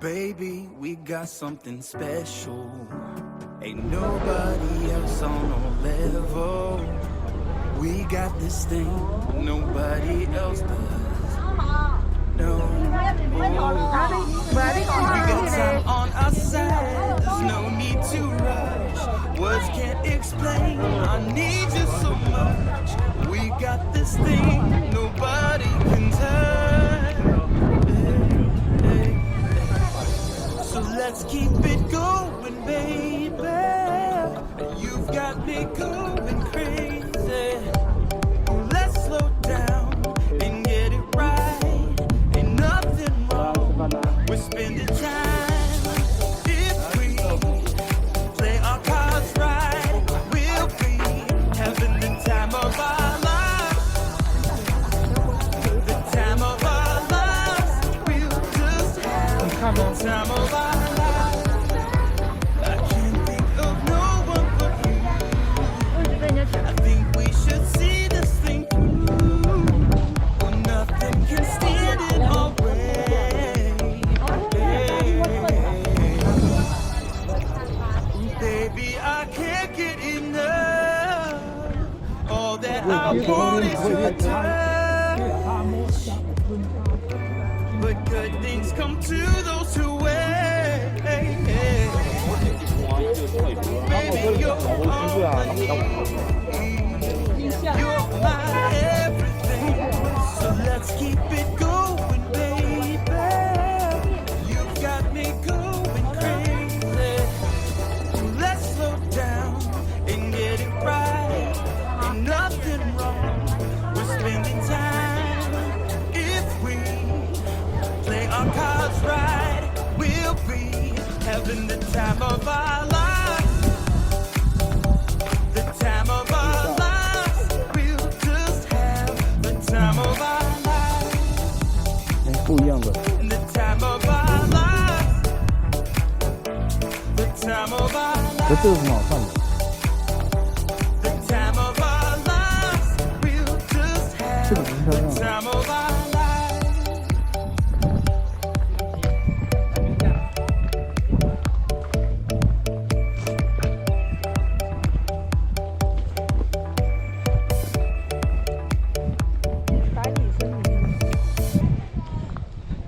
Baby, we got something special. Ain't nobody else on our level. We got this thing nobody else does. No. We got time on our side. There's no need to rush. Words can't explain. I need you so much. We got this thing nobody can touch. So let's keep it going, baby. You've got me going crazy. Let's slow down and get it right. Ain't nothing wrong. We're spending time. If we play our cards right, we'll be having the time of our lives. The time of our lives. We'll just have the time of our lives. I can't think of no one but you. I think we should see this thing through. Well, nothing can stand in our way. Baby, I can't get enough. All that I want is your touch. But good things come to those who wait. Baby, you're all I need. You're my everything. So let's keep it going, baby. You've got me going crazy. Let's slow down and get it right. Ain't nothing wrong. We're spending time. If we play our cards right, we'll be having the time of our lives. The time of our lives. We'll just have the time of our lives. 不一样的。 The time of our lives. The time of our 可 lives. 这个很好看的。 The time of our lives. We'll just 这 have 个很漂 the 亮。 time of our lives.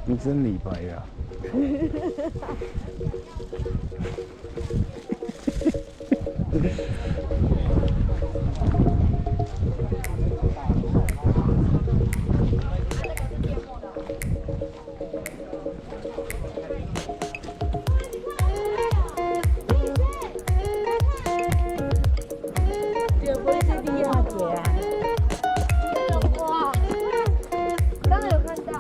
你真李白呀！哇，刚刚有看到。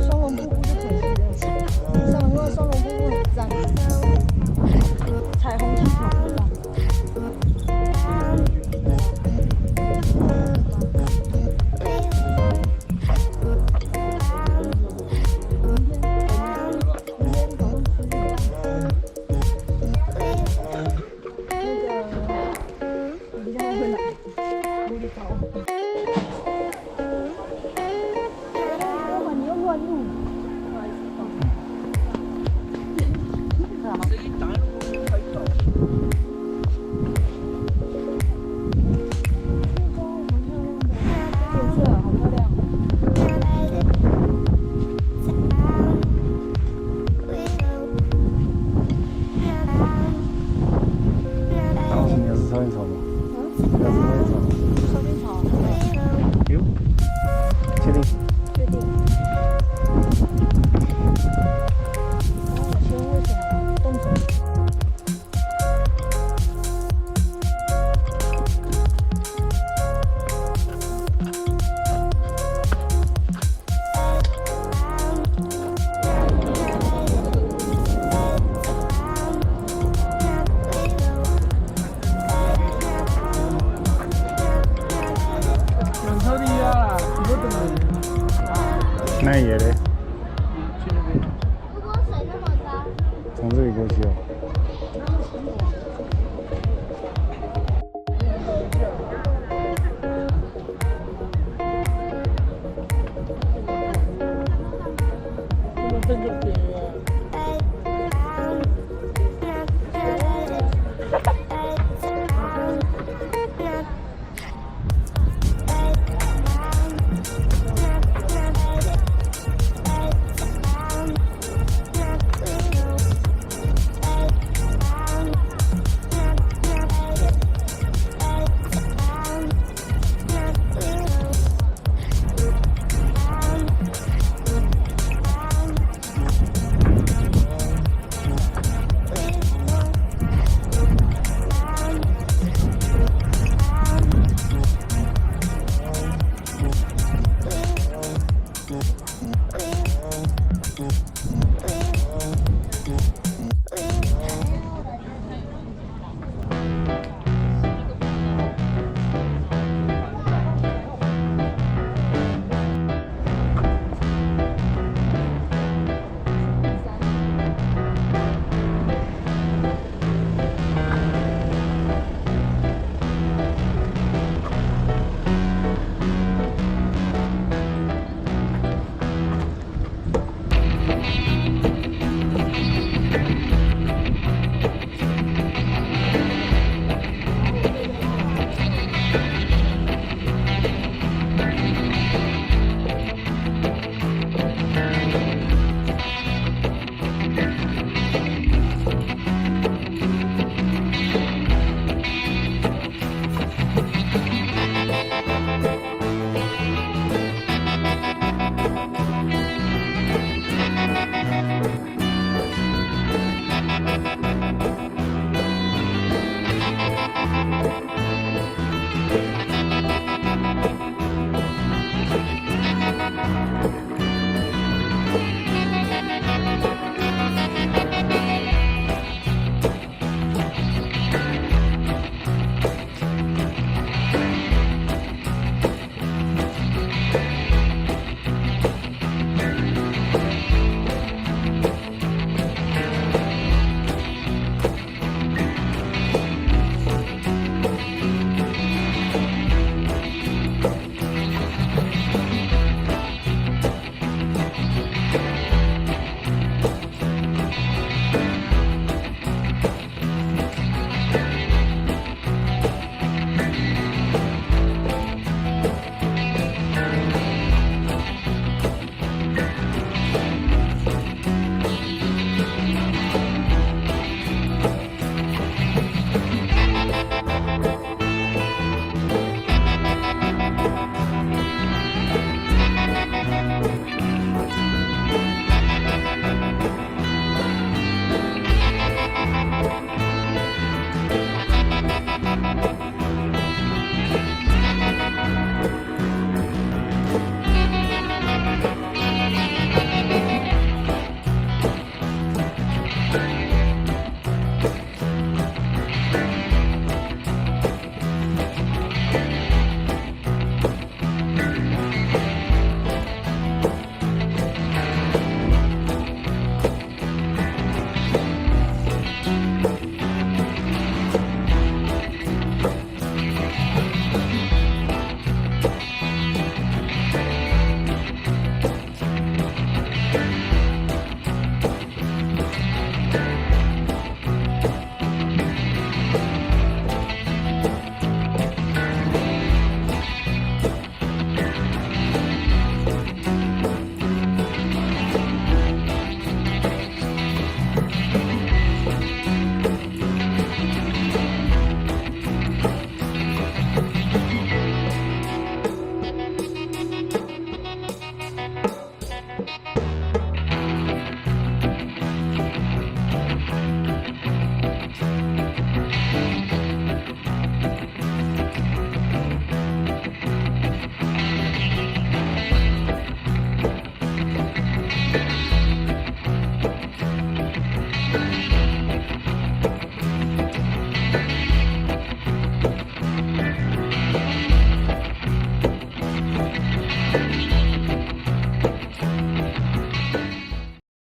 双龙瀑布就可惜了，因为双龙瀑布很赞，彩虹旗好漂亮。那也嘞。从这里过去哦。这个别人。